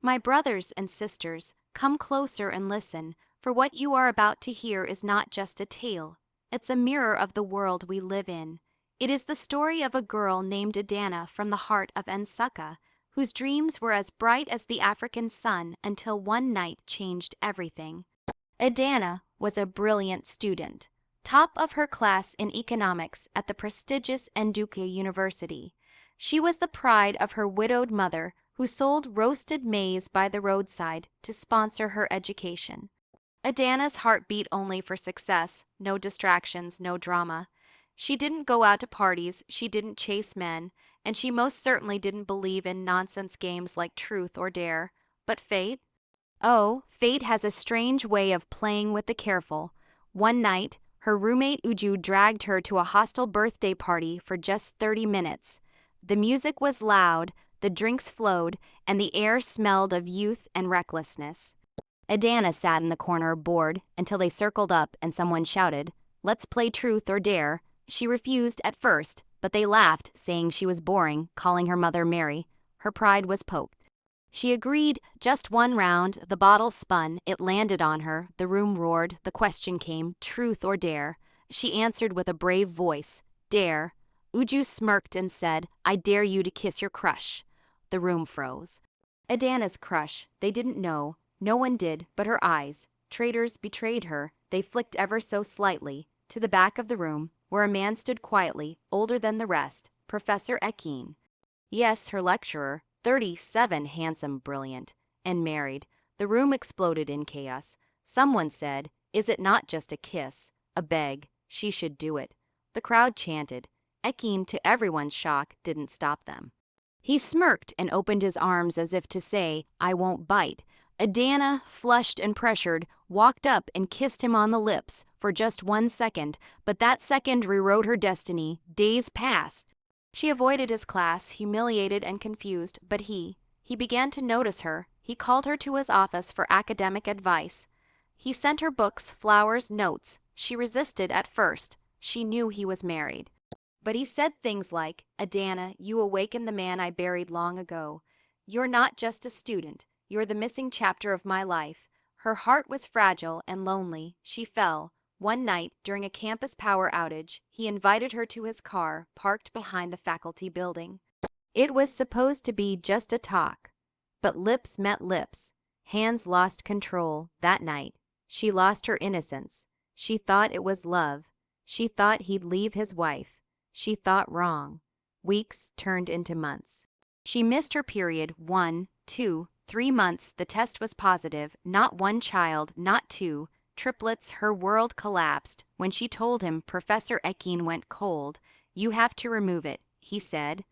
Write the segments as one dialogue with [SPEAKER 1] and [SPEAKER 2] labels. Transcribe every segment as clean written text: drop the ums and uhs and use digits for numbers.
[SPEAKER 1] My brothers and sisters, come closer and listen, for what you are about to hear is not just a tale. It's a mirror of the world we live in. It is the story of a girl named Adana from the heart of Nsukka, whose dreams were as bright as the African sun until one night changed everything. Adana was a brilliant student, top of her class in economics at the prestigious Nduka University. She was the pride of her widowed mother, who sold roasted maize by the roadside to sponsor her education. Adana's heart beat only for success, no distractions, no drama. She didn't go out to parties, she didn't chase men, and she most certainly didn't believe in nonsense games like Truth or Dare. But fate? Oh, fate has a strange way of playing with the careful. One night, her roommate Uju dragged her to a hostile birthday party for just 30 minutes. The music was loud, the drinks flowed, and the air smelled of youth and recklessness. Adana sat in the corner bored until they circled up and someone shouted, "Let's play Truth or Dare." She refused at first, but they laughed, saying she was boring, calling her mother Mary. Her pride was poked. She agreed. Just one round, the bottle spun, it landed on her, the room roared, the question came, truth or dare? She answered with a brave voice, "Dare." Uju smirked and said, "I dare you to kiss your crush." The room froze. Adana's crush, they didn't know. No one did, but her eyes. Traitors betrayed her. They flicked ever so slightly, to the back of the room, where a man stood quietly, older than the rest, Professor Ekin. Yes, her lecturer, 37, handsome, brilliant, and married. The room exploded in chaos. Someone said, "Is it not just a kiss? A beg. She should do it." The crowd chanted. Ekin, to everyone's shock, didn't stop them. He smirked and opened his arms as if to say, "I won't bite." Adana, flushed and pressured, walked up and kissed him on the lips for just 1 second, but that second rewrote her destiny. Days passed. She avoided his class, humiliated and confused, but he began to notice her. He called her to his office for academic advice. He sent her books, flowers, notes. She resisted at first. She knew he was married. But he said things like, "Adana, you awakened the man I buried long ago. You're not just a student. You're the missing chapter of my life." Her heart was fragile and lonely. She fell. One night, during a campus power outage, he invited her to his car, parked behind the faculty building. It was supposed to be just a talk. But lips met lips. Hands lost control. That night, she lost her innocence. She thought it was love. She thought he'd leave his wife. She thought wrong. Weeks turned into months. She missed her period 1, 2, 3 months. The test was positive. Not one child, not two. Triplets. Her world collapsed. When she told him, Professor Ekin went cold. "You have to remove it," he said.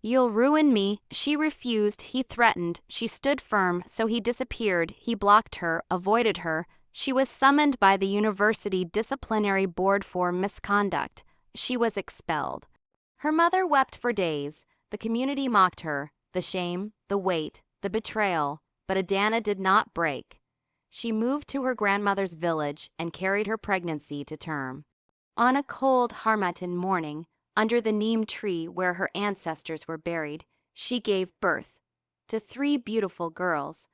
[SPEAKER 1] "You'll ruin me." She refused. He threatened. She stood firm, so he disappeared. He blocked her, avoided her. She was summoned by the university disciplinary board for misconduct. She was expelled. Her mother wept for days. The community mocked her. The shame, the weight, the betrayal. But Adana did not break. She moved to her grandmother's village and carried her pregnancy to term. On a cold Harmattan morning, under the neem tree where her ancestors were buried, she gave birth to 3 beautiful girls.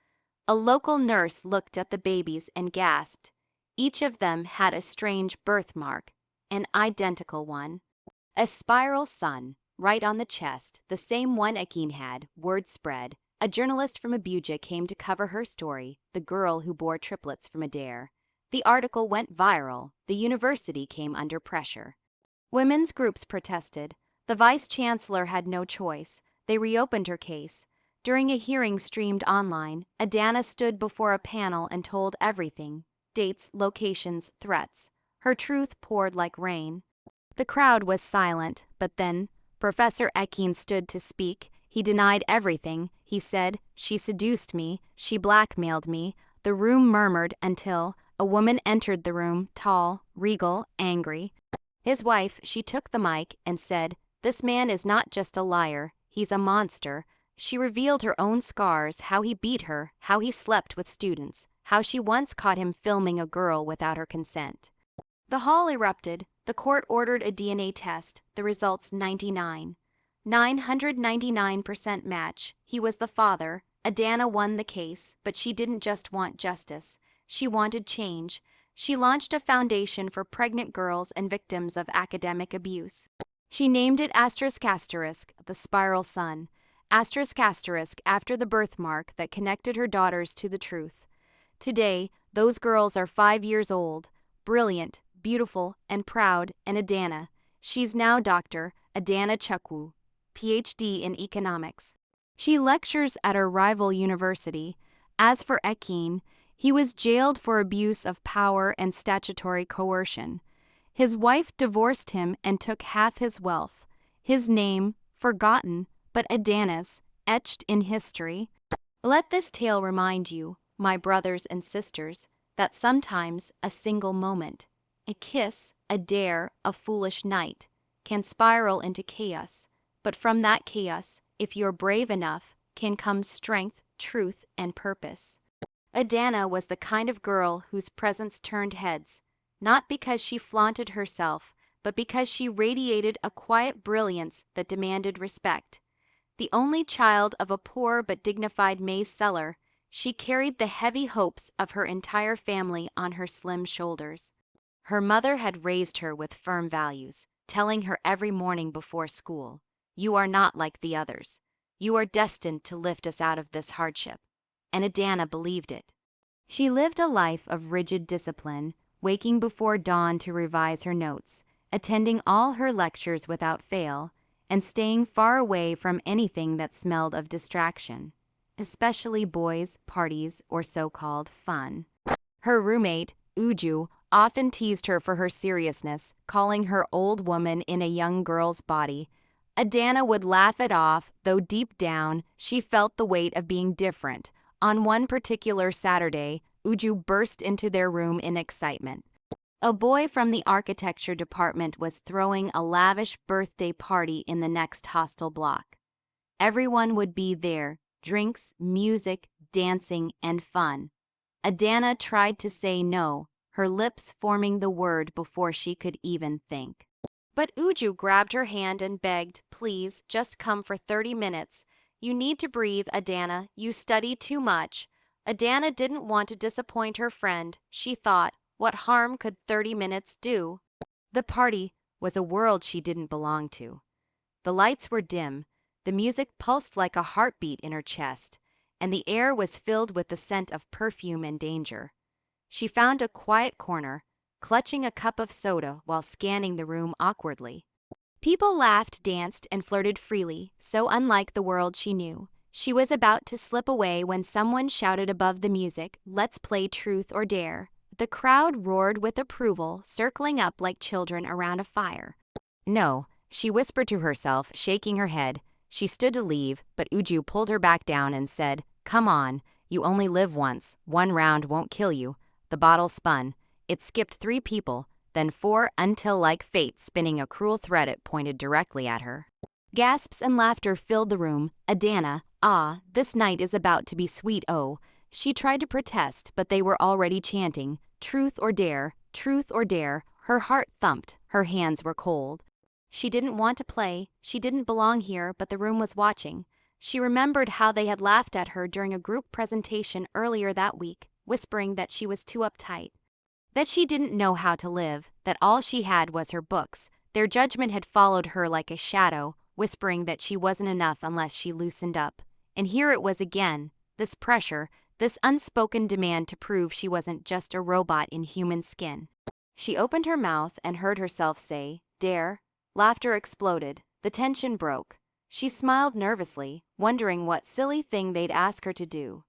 [SPEAKER 1] A local nurse looked at the babies and gasped. Each of them had a strange birthmark, an identical one. A spiral sun, right on the chest, the same one Ekin had. Word spread. A journalist from Abuja came to cover her story, the girl who bore triplets from Adair. The article went viral. The university came under pressure. Women's groups protested. The vice-chancellor had no choice. They reopened her case. During a hearing streamed online, Adana stood before a panel and told everything: dates, locations, threats. Her truth poured like rain. The crowd was silent, but then Professor Ekin stood to speak. He denied everything. He said, "She seduced me. She blackmailed me." The room murmured until a woman entered the room, tall, regal, angry. His wife. She took the mic and said, "This man is not just a liar. He's a monster." She revealed her own scars, how he beat her, how he slept with students, how she once caught him filming a girl without her consent. The hall erupted. The court ordered a DNA test. The results 99. 999% match. He was the father. Adana won the case, but she didn't just want justice. She wanted change. She launched a foundation for pregnant girls and victims of academic abuse. She named it ***, the spiral sun. *** after the birthmark that connected her daughters to the truth. Today, those girls are 5 years old, brilliant, beautiful, and proud, and Adana. She's now Dr. Adana Chukwu, PhD in economics. She lectures at her rival university. As for Ekin, he was jailed for abuse of power and statutory coercion. His wife divorced him and took half his wealth. His name, forgotten, but Adana's, etched in history. Let this tale remind you, my brothers and sisters, that sometimes a single moment, a kiss, a dare, a foolish night, can spiral into chaos. But from that chaos, if you're brave enough, can come strength, truth, and purpose. Adana was the kind of girl whose presence turned heads, not because she flaunted herself, but because she radiated a quiet brilliance that demanded respect. The only child of a poor but dignified maize seller, she carried the heavy hopes of her entire family on her slim shoulders. Her mother had raised her with firm values, telling her every morning before school, "You are not like the others. You are destined to lift us out of this hardship." And Adana believed it. She lived a life of rigid discipline, waking before dawn to revise her notes, attending all her lectures without fail, and staying far away from anything that smelled of distraction, especially boys, parties, or so-called fun. Her roommate, Uju, often teased her for her seriousness, calling her old woman in a young girl's body. Adana would laugh it off, though deep down, she felt the weight of being different. On one particular Saturday, Uju burst into their room in excitement. A boy from the architecture department was throwing a lavish birthday party in the next hostel block. Everyone would be there, drinks, music, dancing, and fun. Adana tried to say no, her lips forming the word before she could even think. But Uju grabbed her hand and begged, "Please, just come for 30 minutes. You need to breathe, Adana. You study too much." Adana didn't want to disappoint her friend. She thought, what harm could 30 minutes do? The party was a world she didn't belong to. The lights were dim, the music pulsed like a heartbeat in her chest, and the air was filled with the scent of perfume and danger. She found a quiet corner, clutching a cup of soda while scanning the room awkwardly. People laughed, danced, and flirted freely, so unlike the world she knew. She was about to slip away when someone shouted above the music, "Let's play truth or dare." The crowd roared with approval, circling up like children around a fire. "No," she whispered to herself, shaking her head. She stood to leave, but Uju pulled her back down and said, "Come on, you only live once. One round won't kill you." The bottle spun. It skipped 3 people, then 4 until, like fate spinning a cruel thread, it pointed directly at her. Gasps and laughter filled the room. Adana, this night is about to be sweet, oh. She tried to protest, but they were already chanting, "Truth or dare, truth or dare." Her heart thumped, her hands were cold. She didn't want to play, she didn't belong here, but the room was watching. She remembered how they had laughed at her during a group presentation earlier that week, whispering that she was too uptight, that she didn't know how to live, that all she had was her books. Their judgment had followed her like a shadow, whispering that she wasn't enough unless she loosened up. And here it was again, this pressure, this unspoken demand to prove she wasn't just a robot in human skin. She opened her mouth and heard herself say, "Dare." Laughter exploded. The tension broke. She smiled nervously, wondering what silly thing they'd ask her to do.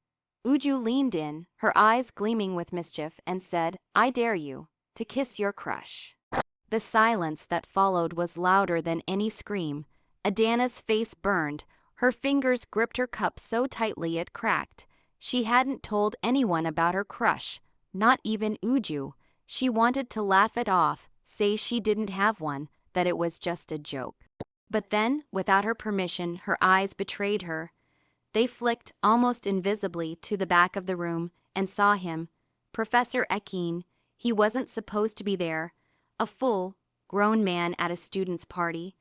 [SPEAKER 1] Uju leaned in, her eyes gleaming with mischief, and said, "I dare you to kiss your crush." The silence that followed was louder than any scream. Adana's face burned. Her fingers gripped her cup so tightly it cracked. She hadn't told anyone about her crush, not even Uju. She wanted to laugh it off, say she didn't have one, that it was just a joke. But then, without her permission, her eyes betrayed her. They flicked almost invisibly to the back of the room and saw him, Professor Ekin. He wasn't supposed to be there, a full, grown man at a student's party.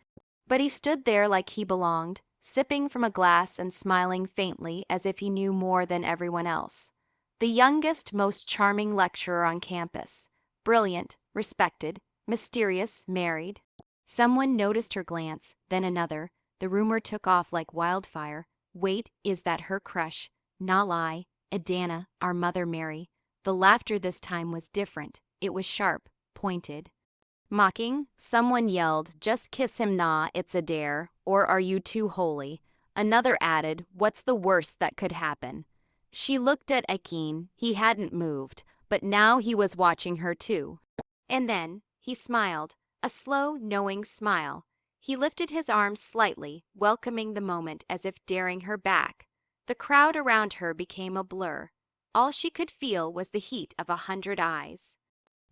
[SPEAKER 1] But he stood there like he belonged, sipping from a glass and smiling faintly as if he knew more than everyone else. The youngest, most charming lecturer on campus. Brilliant, respected, mysterious, married. Someone noticed her glance, then another. The rumor took off like wildfire. Wait, is that her crush? Nah lie, Adana, our Mother Mary. The laughter this time was different. It was sharp, pointed. Mocking, someone yelled, just kiss him nah, it's a dare, or are you too holy? Another added, what's the worst that could happen? She looked at Akin. He hadn't moved, but now he was watching her too. And then, he smiled, a slow, knowing smile. He lifted his arms slightly, welcoming the moment as if daring her back. The crowd around her became a blur. All she could feel was the heat of 100 eyes.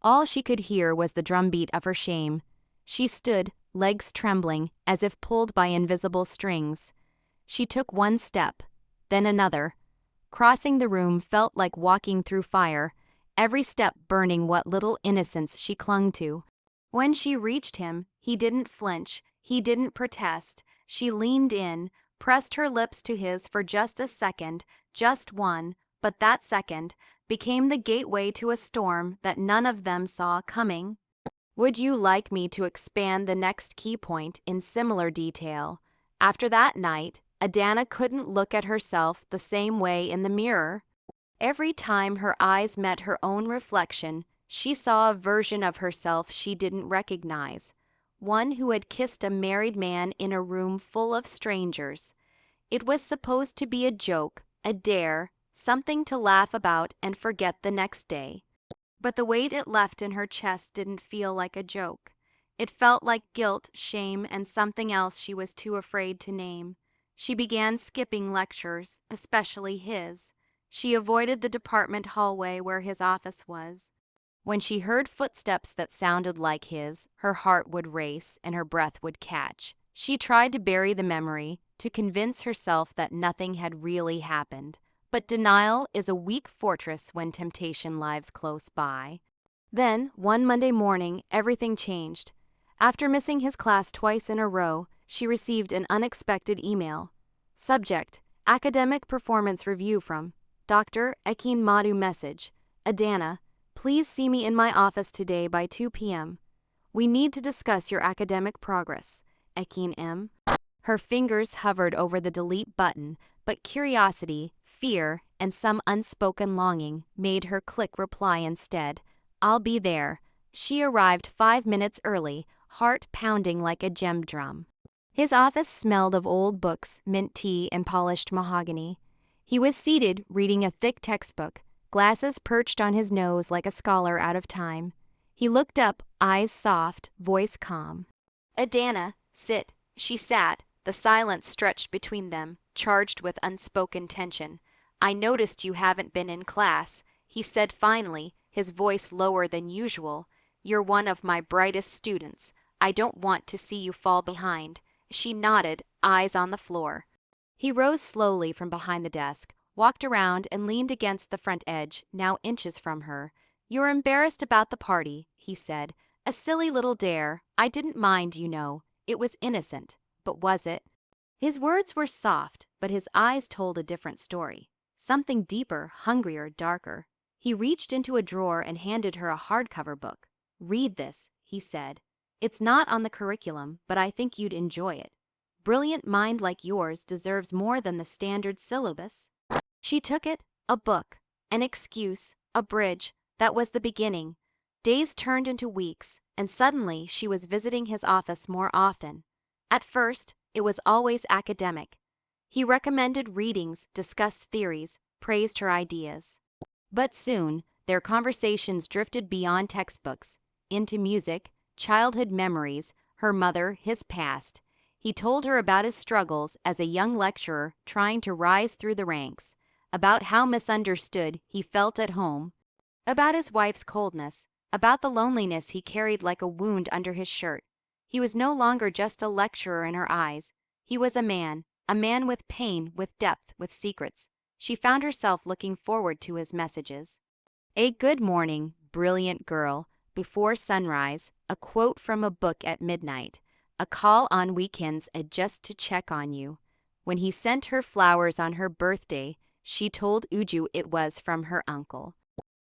[SPEAKER 1] All she could hear was the drumbeat of her shame. She stood, legs trembling, as if pulled by invisible strings. She took one step, then another. Crossing the room felt like walking through fire, every step burning what little innocence she clung to. When she reached him, he didn't flinch, he didn't protest. She leaned in, pressed her lips to his for just a second, just one, but that second became the gateway to a storm that none of them saw coming. Would you like me to expand the next key point in similar detail? After that night, Adana couldn't look at herself the same way in the mirror. Every time her eyes met her own reflection, she saw a version of herself she didn't recognize, one who had kissed a married man in a room full of strangers. It was supposed to be a joke, a dare, something to laugh about and forget the next day. But the weight it left in her chest didn't feel like a joke. It felt like guilt, shame, and something else she was too afraid to name. She began skipping lectures, especially his. She avoided the department hallway where his office was. When she heard footsteps that sounded like his, her heart would race and her breath would catch. She tried to bury the memory, to convince herself that nothing had really happened. But denial is a weak fortress when temptation lies close by. Then, one Monday morning, everything changed. After missing his class twice in a row, she received an unexpected email. Subject: Academic Performance Review from Dr. Ekin Madhu. Message: Adana, please see me in my office today by 2 p.m. We need to discuss your academic progress. Ekin M. Her fingers hovered over the delete button, but curiosity, fear, and some unspoken longing made her click reply instead. I'll be there. She arrived 5 minutes early, heart pounding like a gem drum. His office smelled of old books, mint tea, and polished mahogany. He was seated, reading a thick textbook, glasses perched on his nose like a scholar out of time. He looked up, eyes soft, voice calm. Adana, sit. She sat, the silence stretched between them, charged with unspoken tension. I noticed you haven't been in class, he said finally, his voice lower than usual. You're one of my brightest students. I don't want to see you fall behind. She nodded, eyes on the floor. He rose slowly from behind the desk, walked around and leaned against the front edge, now inches from her. You're embarrassed about the party, he said. A silly little dare. I didn't mind, you know. It was innocent. But was it? His words were soft, but his eyes told a different story. Something deeper, hungrier, darker. He reached into a drawer and handed her a hardcover book. Read this, he said. It's not on the curriculum, but I think you'd enjoy it. Brilliant mind like yours deserves more than the standard syllabus. She took it, a book, an excuse, a bridge. That was the beginning. Days turned into weeks, and suddenly she was visiting his office more often. At first, it was always academic. He recommended readings, discussed theories, praised her ideas. But soon, their conversations drifted beyond textbooks, into music, childhood memories, her mother, his past. He told her about his struggles as a young lecturer trying to rise through the ranks, about how misunderstood he felt at home, about his wife's coldness, about the loneliness he carried like a wound under his shirt. He was no longer just a lecturer in her eyes. He was a man with pain, with depth, with secrets. She found herself looking forward to his messages. A good morning, brilliant girl, before sunrise, a quote from a book at midnight, a call on weekends just to check on you. When he sent her flowers on her birthday, she told Uju it was from her uncle.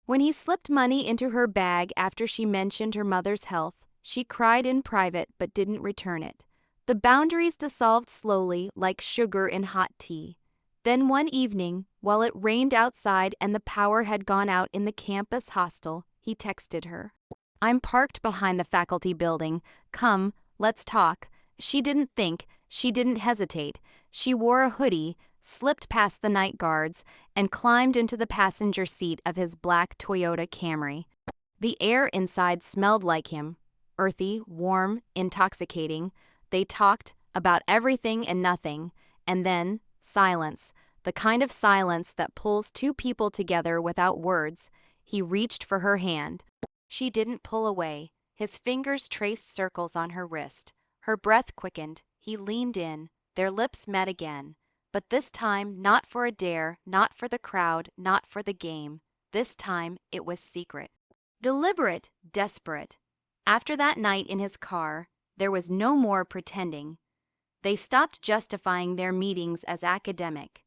[SPEAKER 1] When he slipped money into her bag after she mentioned her mother's health, she cried in private but didn't return it. The boundaries dissolved slowly like sugar in hot tea. Then one evening, while it rained outside and the power had gone out in the campus hostel, he texted her. "I'm parked behind the faculty building. Come, let's talk." She didn't think, she didn't hesitate. She wore a hoodie, slipped past the night guards, and climbed into the passenger seat of his black Toyota Camry. The air inside smelled like him, earthy, warm, intoxicating. They talked about everything and nothing, and then silence, the kind of silence that pulls two people together without words. He reached for her hand. She didn't pull away. His fingers traced circles on her wrist. Her breath quickened. He leaned in. Their lips met again. But this time, not for a dare, not for the crowd, not for the game. This time, it was secret. Deliberate, desperate. After that night in his car, there was no more pretending. They stopped justifying their meetings as academic.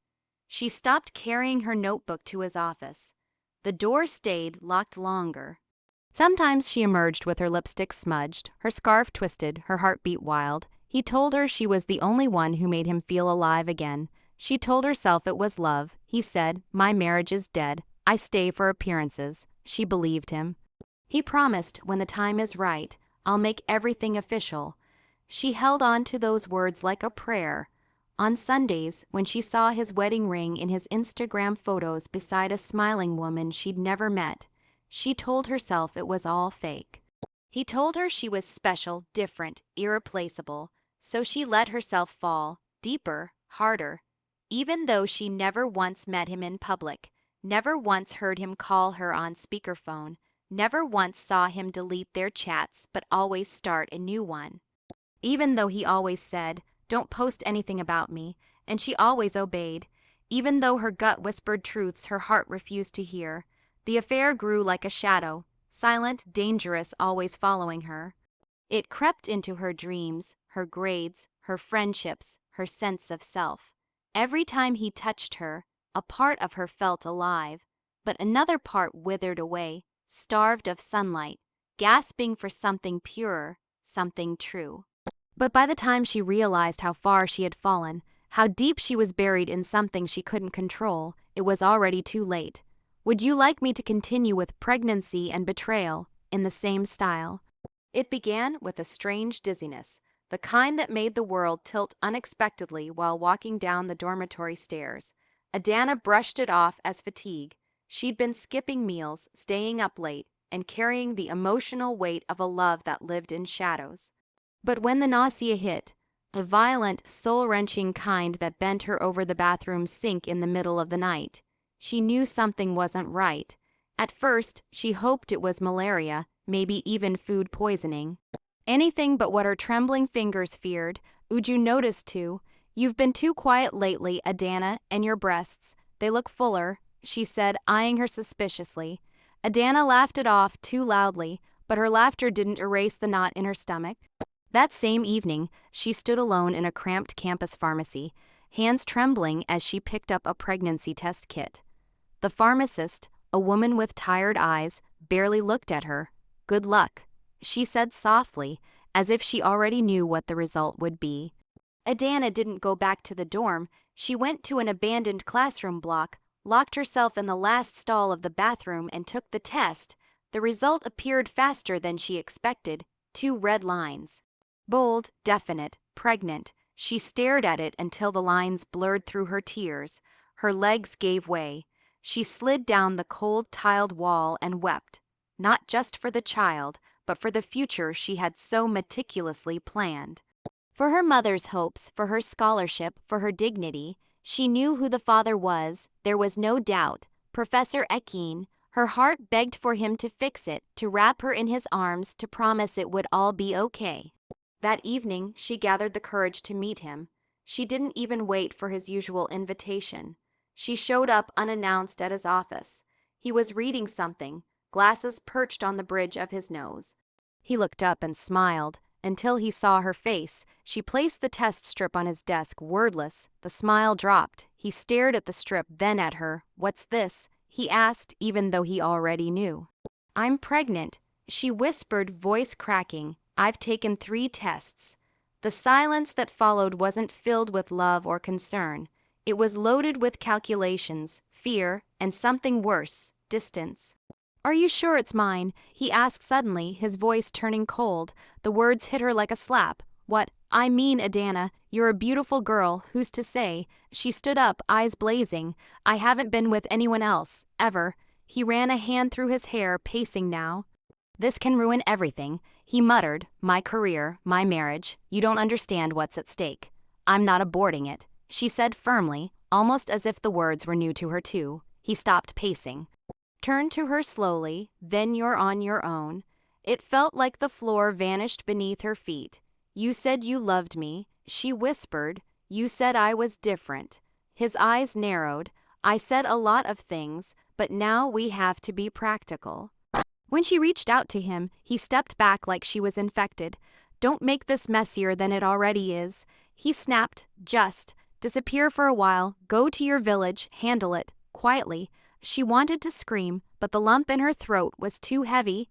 [SPEAKER 1] She stopped carrying her notebook to his office. The door stayed locked longer. Sometimes she emerged with her lipstick smudged, her scarf twisted, her heartbeat wild. He told her she was the only one who made him feel alive again. She told herself it was love. He said, "My marriage is dead. I stay for appearances." She believed him. He promised, "When the time is right, I'll make everything official." She held on to those words like a prayer. On Sundays, when she saw his wedding ring in his Instagram photos beside a smiling woman she'd never met, she told herself it was all fake. He told her she was special, different, irreplaceable, so she let herself fall, deeper, harder. Even though she never once met him in public, never once heard him call her on speakerphone, never once saw him delete their chats but always start a new one. Even though he always said, "Don't post anything about me," and she always obeyed. Even though her gut whispered truths her heart refused to hear. The affair grew like a shadow, silent, dangerous, always following her. It crept into her dreams, her grades, her friendships, her sense of self. Every time he touched her, a part of her felt alive, but another part withered away, starved of sunlight, gasping for something purer, something true. But by the time she realized how far she had fallen, how deep she was buried in something she couldn't control, it was already too late. Would you like me to continue with pregnancy and betrayal in the same style? It began with a strange dizziness, the kind that made the world tilt unexpectedly while walking down the dormitory stairs. Adana brushed it off as fatigue. She'd been skipping meals, staying up late, and carrying the emotional weight of a love that lived in shadows. But when the nausea hit, a violent, soul-wrenching kind that bent her over the bathroom sink in the middle of the night, she knew something wasn't right. At first, she hoped it was malaria, maybe even food poisoning. Anything but what her trembling fingers feared. Uju noticed too. "You've been too quiet lately, Adana, and your breasts. They look fuller," she said, eyeing her suspiciously. Adana laughed it off too loudly, but her laughter didn't erase the knot in her stomach. That same evening, she stood alone in a cramped campus pharmacy, hands trembling as she picked up a pregnancy test kit. The pharmacist, a woman with tired eyes, barely looked at her. "Good luck," she said softly, as if she already knew what the result would be. Adana didn't go back to the dorm. She went to an abandoned classroom block, locked herself in the last stall of the bathroom, and took the test. The result appeared faster than she expected, 2 red lines. Bold, definite, pregnant. She stared at it until the lines blurred through her tears. Her legs gave way. She slid down the cold tiled wall and wept, not just for the child, but for the future she had so meticulously planned. For her mother's hopes, for her scholarship, for her dignity. She knew who the father was, there was no doubt. Professor Ekin. Her heart begged for him to fix it, to wrap her in his arms, to promise it would all be okay. That evening, she gathered the courage to meet him. She didn't even wait for his usual invitation. She showed up unannounced at his office. He was reading something, glasses perched on the bridge of his nose. He looked up and smiled, until he saw her face. She placed the test strip on his desk, wordless. The smile dropped. He stared at the strip, then at her. "What's this?" he asked, even though he already knew. "I'm pregnant," she whispered, voice cracking. "I've taken 3 tests." The silence that followed wasn't filled with love or concern. It was loaded with calculations, fear, and something worse, distance. "Are you sure it's mine?" he asked suddenly, his voice turning cold. The words hit her like a slap. "What? I mean, Adana, you're a beautiful girl, who's to say?" She stood up, eyes blazing. "I haven't been with anyone else, ever." He ran a hand through his hair, pacing now. "This can ruin everything," he muttered. "My career, my marriage. You don't understand what's at stake." "I'm not aborting it," she said firmly, almost as if the words were new to her too. He stopped pacing. Turned to her slowly. "Then you're on your own." It felt like the floor vanished beneath her feet. "You said you loved me," she whispered. "You said I was different." His eyes narrowed. "I said a lot of things, but now we have to be practical." When she reached out to him, he stepped back like she was infected. "Don't make this messier than it already is." He snapped. "Just disappear for a while, go to your village, handle it, quietly." She wanted to scream, but the lump in her throat was too heavy.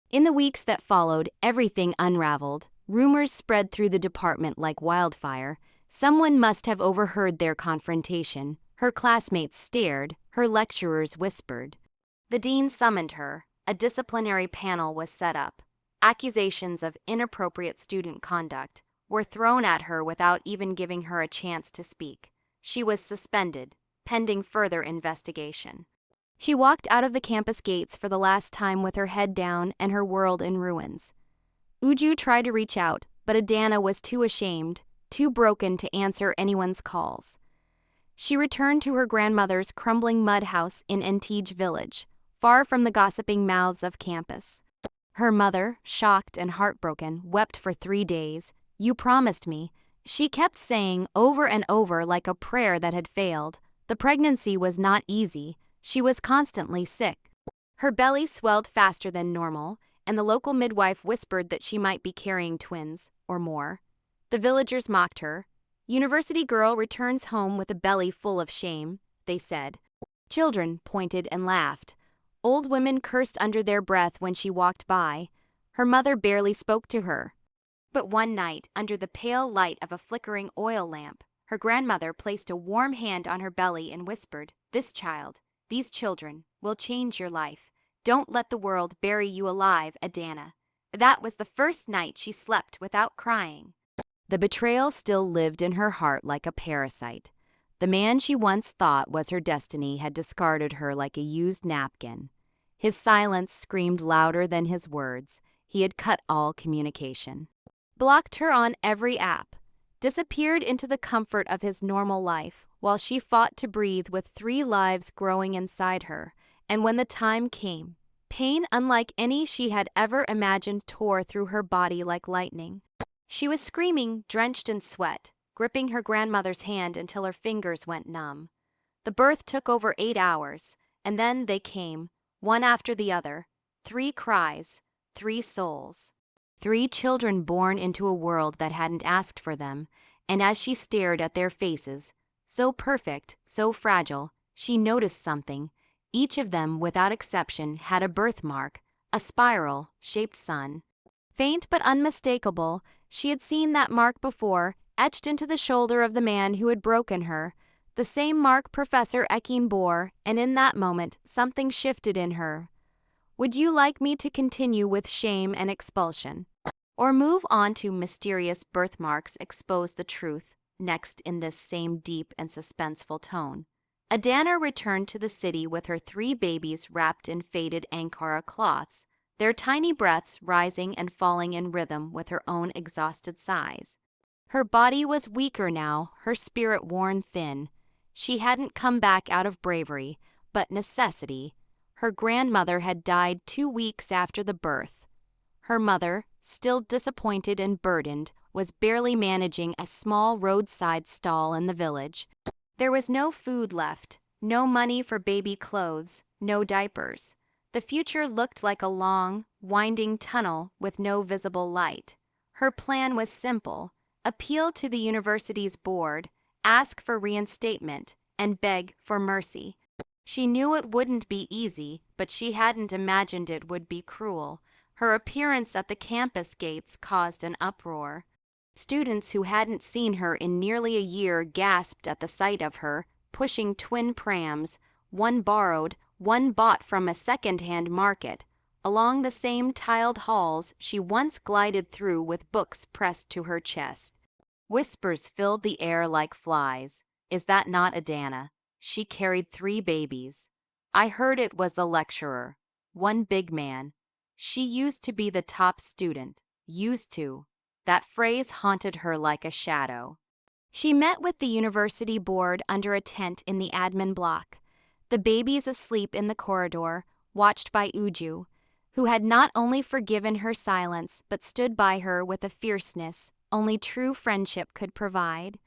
[SPEAKER 1] In the weeks that followed, everything unraveled. Rumors spread through the department like wildfire. Someone must have overheard their confrontation. Her classmates stared, her lecturers whispered. The dean summoned her. A disciplinary panel was set up. Accusations of inappropriate student conduct were thrown at her without even giving her a chance to speak. She was suspended, pending further investigation. She walked out of the campus gates for the last time with her head down and her world in ruins. Uju tried to reach out, but Adana was too ashamed, too broken to answer anyone's calls. She returned to her grandmother's crumbling mud house in Antige village, far from the gossiping mouths of campus. Her mother, shocked and heartbroken, wept for 3 days. "You promised me," she kept saying over and over like a prayer that had failed. The pregnancy was not easy. She was constantly sick. Her belly swelled faster than normal, and the local midwife whispered that she might be carrying twins, or more. The villagers mocked her. "University girl returns home with a belly full of shame," they said. Children pointed and laughed. Old women cursed under their breath when she walked by. Her mother barely spoke to her. But one night, under the pale light of a flickering oil lamp, her grandmother placed a warm hand on her belly and whispered, "This child, these children, will change your life. Don't let the world bury you alive, Adana." That was the first night she slept without crying. The betrayal still lived in her heart like a parasite. The man she once thought was her destiny had discarded her like a used napkin. His silence screamed louder than his words. He had cut all communication. Blocked her on every app. Disappeared into the comfort of his normal life, while she fought to breathe with 3 lives growing inside her. And when the time came, pain unlike any she had ever imagined tore through her body like lightning. She was screaming, drenched in sweat, gripping her grandmother's hand until her fingers went numb. The birth took over 8 hours, and then they came, one after the other. 3 cries, 3 souls. 3 children born into a world that hadn't asked for them, and as she stared at their faces, so perfect, so fragile, she noticed something. Each of them, without exception, had a birthmark, a spiral-shaped sun. Faint but unmistakable, she had seen that mark before, etched into the shoulder of the man who had broken her. The same mark Professor Ekin bore, and in that moment, something shifted in her. Would you like me to continue with shame and expulsion? Or move on to mysterious birthmarks expose the truth, next in this same deep and suspenseful tone? Adana returned to the city with her 3 babies wrapped in faded Ankara cloths, their tiny breaths rising and falling in rhythm with her own exhausted sighs. Her body was weaker now, her spirit worn thin. She hadn't come back out of bravery, but necessity. Her grandmother had died 2 weeks after the birth. Her mother, still disappointed and burdened, was barely managing a small roadside stall in the village. There was no food left, no money for baby clothes, no diapers. The future looked like a long, winding tunnel with no visible light. Her plan was simple: appeal to the university's board, ask for reinstatement, and beg for mercy. She knew it wouldn't be easy, but she hadn't imagined it would be cruel. Her appearance at the campus gates caused an uproar. Students who hadn't seen her in nearly a year gasped at the sight of her, pushing twin prams, one borrowed, one bought from a second-hand market, along the same tiled halls she once glided through with books pressed to her chest. Whispers filled the air like flies. "Is that not Adana? She carried 3 babies. I heard it was a lecturer. One big man. She used to be the top student. Used to." That phrase haunted her like a shadow. She met with the university board under a tent in the admin block. The babies asleep in the corridor, watched by Uju, who had not only forgiven her silence but stood by her with a fierceness only true friendship could provide.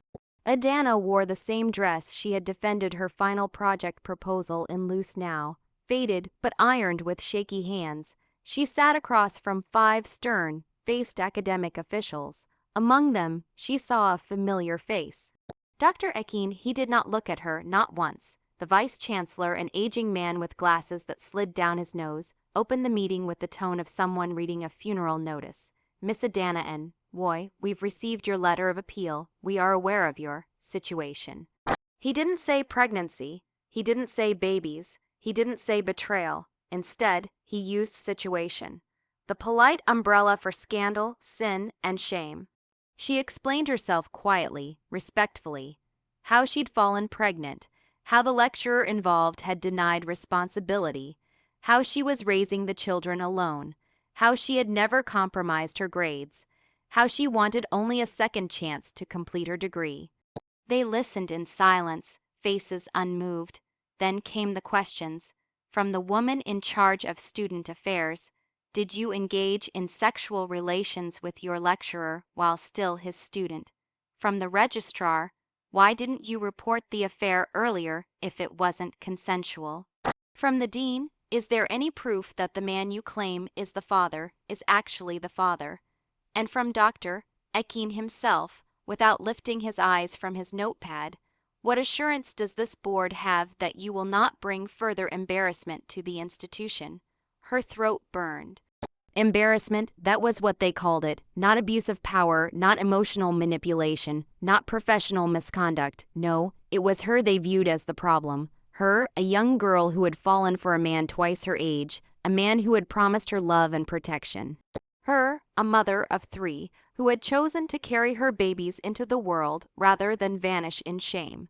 [SPEAKER 1] Adana wore the same dress she had defended her final project proposal in loose now, faded but ironed with shaky hands. She sat across from 5 stern-faced academic officials. Among them, she saw a familiar face. Dr. Ekin. He did not look at her, not once. The vice-chancellor, an aging man with glasses that slid down his nose, opened the meeting with the tone of someone reading a funeral notice. "Miss Adana N. Woy, we've received your letter of appeal. We are aware of your situation." He didn't say pregnancy. He didn't say babies. He didn't say betrayal. Instead, he used situation. The polite umbrella for scandal, sin, and shame. She explained herself quietly, respectfully. How she'd fallen pregnant. How the lecturer involved had denied responsibility. How she was raising the children alone. How she had never compromised her grades. How she wanted only a second chance to complete her degree. They listened in silence, faces unmoved. Then came the questions. From the woman in charge of student affairs: "Did you engage in sexual relations with your lecturer while still his student?" From the registrar: "Why didn't you report the affair earlier if it wasn't consensual?" From the dean: "Is there any proof that the man you claim is the father is actually the father?" And from Dr. Ekin himself, without lifting his eyes from his notepad: "What assurance does this board have that you will not bring further embarrassment to the institution?" Her throat burned. Embarrassment, that was what they called it. Not abuse of power, not emotional manipulation, not professional misconduct. No, it was her they viewed as the problem. Her, a young girl who had fallen for a man twice her age, a man who had promised her love and protection. Her, a mother of 3, who had chosen to carry her babies into the world rather than vanish in shame.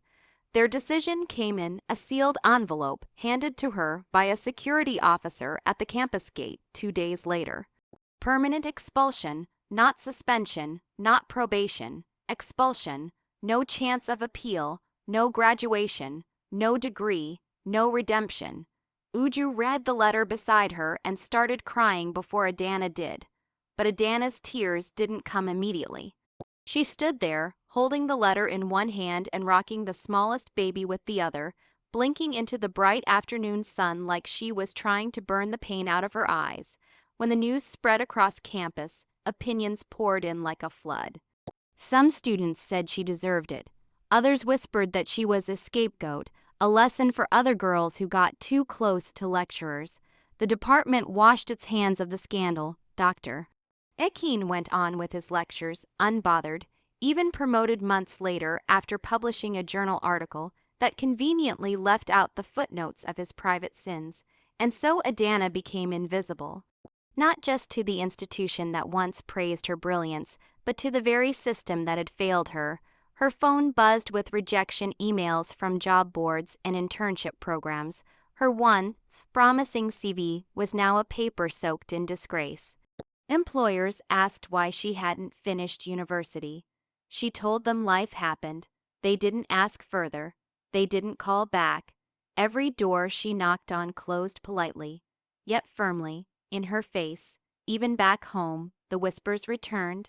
[SPEAKER 1] Their decision came in a sealed envelope handed to her by a security officer at the campus gate 2 days later. Permanent expulsion, not suspension, not probation. Expulsion, no chance of appeal, no graduation, no degree, no redemption. Uju read the letter beside her and started crying before Adana did. But Adana's tears didn't come immediately. She stood there, holding the letter in one hand and rocking the smallest baby with the other, blinking into the bright afternoon sun like she was trying to burn the pain out of her eyes. When the news spread across campus, opinions poured in like a flood. Some students said she deserved it. Others whispered that she was a scapegoat, a lesson for other girls who got too close to lecturers. The department washed its hands of the scandal. Dr. Ekin went on with his lectures, unbothered, even promoted months later after publishing a journal article that conveniently left out the footnotes of his private sins, and so Adana became invisible. Not just to the institution that once praised her brilliance, but to the very system that had failed her. Her phone buzzed with rejection emails from job boards and internship programs. Her once promising CV was now a paper soaked in disgrace. Employers asked why she hadn't finished university. She told them life happened. They didn't ask further. They didn't call back. Every door she knocked on closed politely, yet firmly, in her face. Even back home, the whispers returned.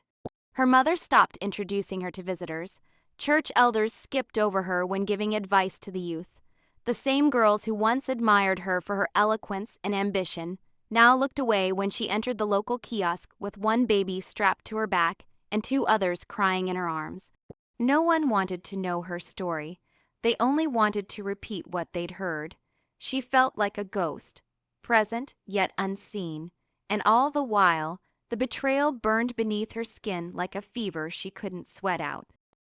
[SPEAKER 1] Her mother stopped introducing her to visitors. Church elders skipped over her when giving advice to the youth. The same girls who once admired her for her eloquence and ambition now looked away when she entered the local kiosk with one baby strapped to her back and two others crying in her arms. No one wanted to know her story. They only wanted to repeat what they'd heard. She felt like a ghost, present yet unseen, and all the while, the betrayal burned beneath her skin like a fever she couldn't sweat out.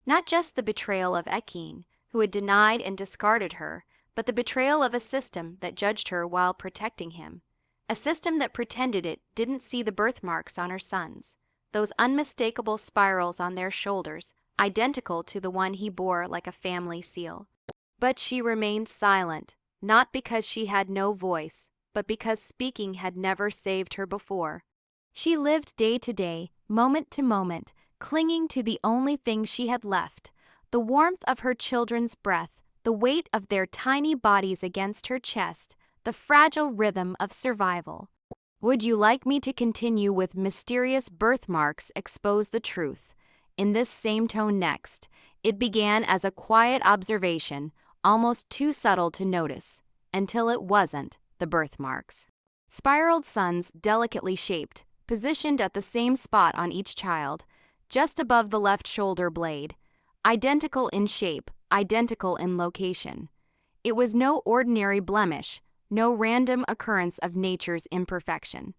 [SPEAKER 1] Not just the betrayal of Ekeen, who had denied and discarded her, but the betrayal of a system that judged her while protecting him. A system that pretended it didn't see the birthmarks on her sons, those unmistakable spirals on their shoulders, identical to the one he bore like a family seal. But she remained silent, not because she had no voice, but because speaking had never saved her before. She lived day to day, moment to moment, clinging to the only thing she had left, the warmth of her children's breath, the weight of their tiny bodies against her chest, the fragile rhythm of survival. Would you like me to continue with Mysterious Birthmarks Expose the Truth? In this same tone next, it began as a quiet observation, almost too subtle to notice, until it wasn't the birthmarks. Spiraled suns delicately shaped, positioned at the same spot on each child, just above the left shoulder blade, identical in shape, identical in location. It was no ordinary blemish, no random occurrence of nature's imperfection.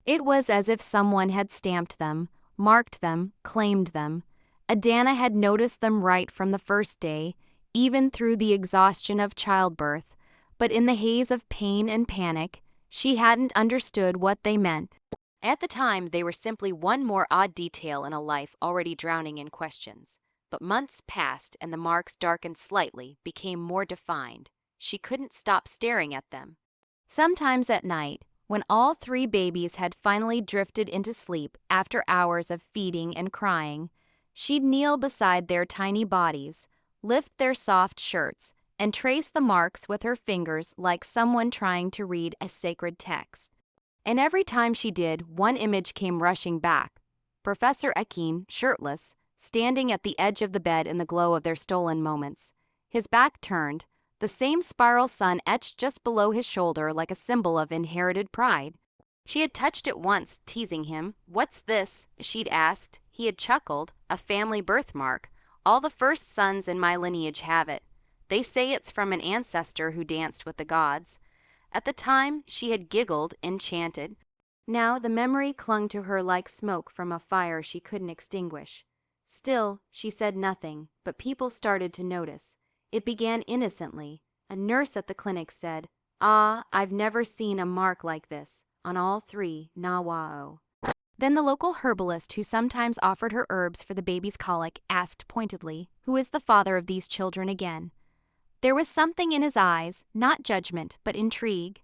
[SPEAKER 1] It was as if someone had stamped them, marked them, claimed them. Adana had noticed them right from the first day, even through the exhaustion of childbirth, but in the haze of pain and panic, she hadn't understood what they meant. At the time, they were simply one more odd detail in a life already drowning in questions. But months passed and the marks darkened slightly, became more defined. She couldn't stop staring at them. Sometimes at night, when all three babies had finally drifted into sleep after hours of feeding and crying, she'd kneel beside their tiny bodies, lift their soft shirts, and trace the marks with her fingers like someone trying to read a sacred text. And every time she did, one image came rushing back. Professor Ekeen, shirtless, standing at the edge of the bed in the glow of their stolen moments. His back turned, the same spiral sun etched just below his shoulder like a symbol of inherited pride. She had touched it once, teasing him. "What's this?" she'd asked. He had chuckled. "A family birthmark. All the first sons in my lineage have it. They say it's from an ancestor who danced with the gods." At the time, she had giggled, enchanted. Now the memory clung to her like smoke from a fire she couldn't extinguish. Still, she said nothing, but people started to notice. It began innocently. A nurse at the clinic said, "Ah, I've never seen a mark like this, on all three, Nawao." Then the local herbalist who sometimes offered her herbs for the baby's colic asked pointedly, "Who is the father of these children again?" There was something in his eyes, not judgment, but intrigue.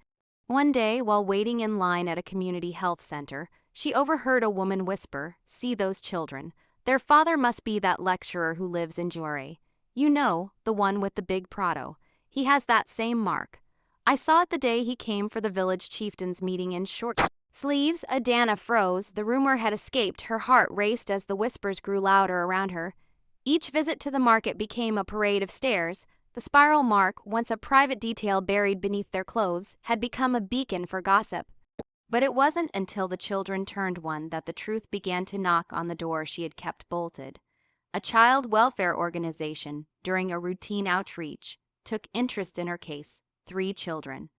[SPEAKER 1] One day, while waiting in line at a community health center, she overheard a woman whisper, "See those children. Their father must be that lecturer who lives in Jure. You know, the one with the big Prado. He has that same mark. I saw it the day he came for the village chieftains meeting in short sleeves." Adana froze. The rumor had escaped. Her heart raced as the whispers grew louder around her. Each visit to the market became a parade of stares. The spiral mark, once a private detail buried beneath their clothes, had become a beacon for gossip. But it wasn't until the children turned one that the truth began to knock on the door she had kept bolted. A child welfare organization, during a routine outreach, took interest in her case. 3 children.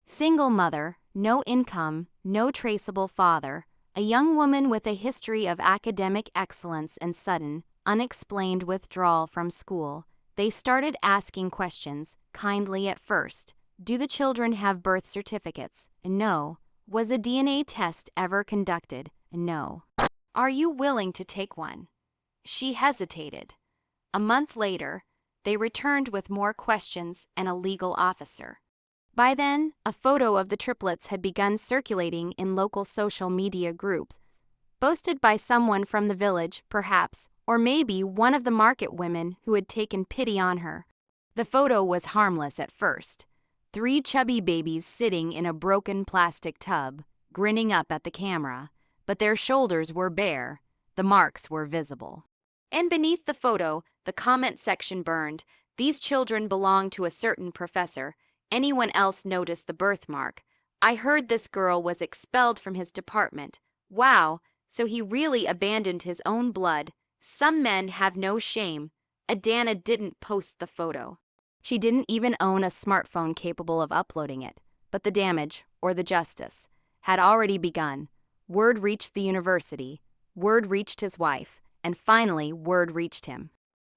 [SPEAKER 1] Single mother, no income, no traceable father, a young woman with a history of academic excellence and sudden, unexplained withdrawal from school. They started asking questions, kindly at first. Do the children have birth certificates? No. Was a DNA test ever conducted? No. Are you willing to take one? She hesitated. A month later, they returned with more questions and a legal officer. By then, a photo of the triplets had begun circulating in local social media groups, boasted by someone from the village, perhaps, or maybe one of the market women who had taken pity on her. The photo was harmless at first. 3 chubby babies sitting in a broken plastic tub, grinning up at the camera, but their shoulders were bare. The marks were visible. And beneath the photo, the comment section burned. These children belong to a certain professor. Anyone else notice the birthmark? I heard this girl was expelled from his department. Wow, so he really abandoned his own blood. Some men have no shame. Adana didn't post the photo. She didn't even own a smartphone capable of uploading it. But the damage, or the justice, had already begun. Word reached the university. Word reached his wife. And finally, word reached him.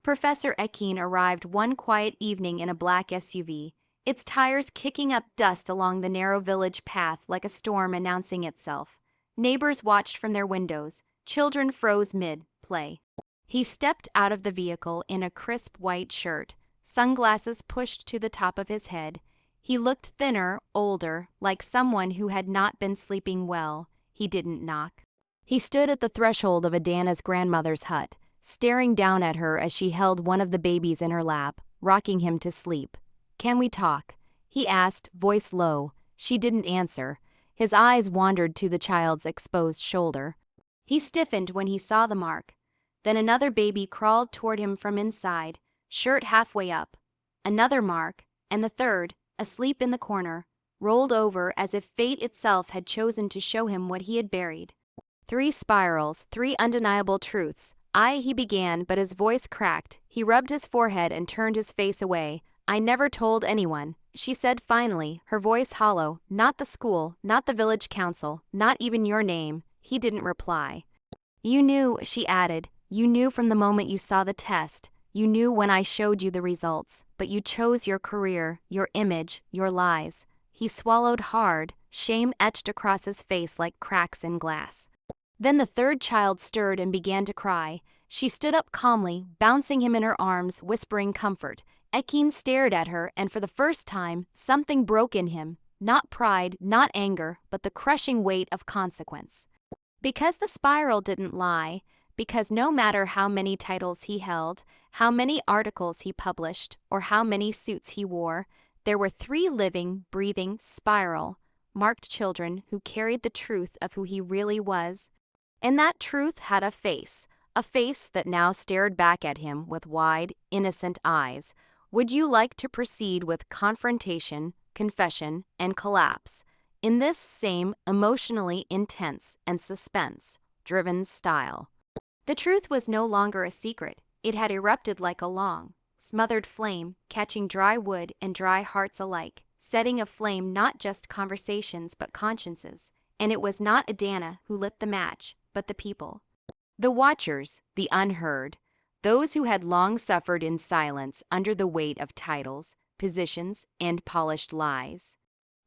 [SPEAKER 1] Professor Ekin arrived one quiet evening in a black SUV, its tires kicking up dust along the narrow village path like a storm announcing itself. Neighbors watched from their windows. Children froze mid-play. He stepped out of the vehicle in a crisp white shirt, sunglasses pushed to the top of his head. He looked thinner, older, like someone who had not been sleeping well. He didn't knock. He stood at the threshold of Adana's grandmother's hut, staring down at her as she held one of the babies in her lap, rocking him to sleep. "Can we talk?" he asked, voice low. She didn't answer. His eyes wandered to the child's exposed shoulder. He stiffened when he saw the mark. Then another baby crawled toward him from inside, shirt halfway up. Another mark, and the third, asleep in the corner, rolled over as if fate itself had chosen to show him what he had buried. 3 spirals, 3 undeniable truths. He began, but his voice cracked. He rubbed his forehead and turned his face away. "I never told anyone," she said finally, her voice hollow. "Not the school, not the village council, not even your name." He didn't reply. "You knew," she added. "You knew from the moment you saw the test. You knew when I showed you the results. But you chose your career, your image, your lies." He swallowed hard, shame etched across his face like cracks in glass. Then the third child stirred and began to cry. She stood up calmly, bouncing him in her arms, whispering comfort. Ekin stared at her, and for the first time, something broke in him. Not pride, not anger, but the crushing weight of consequence. Because the spiral didn't lie, because no matter how many titles he held, how many articles he published, or how many suits he wore, there were 3 living, breathing, spiral-marked children who carried the truth of who he really was. And that truth had a face that now stared back at him with wide, innocent eyes. Would you like to proceed with confrontation, confession, and collapse in this same emotionally intense and suspense-driven style? The truth was no longer a secret. It had erupted like a long, smothered flame, catching dry wood and dry hearts alike, setting aflame not just conversations but consciences. And it was not Adana who lit the match, but the people. The watchers, the unheard, those who had long suffered in silence under the weight of titles, positions, and polished lies.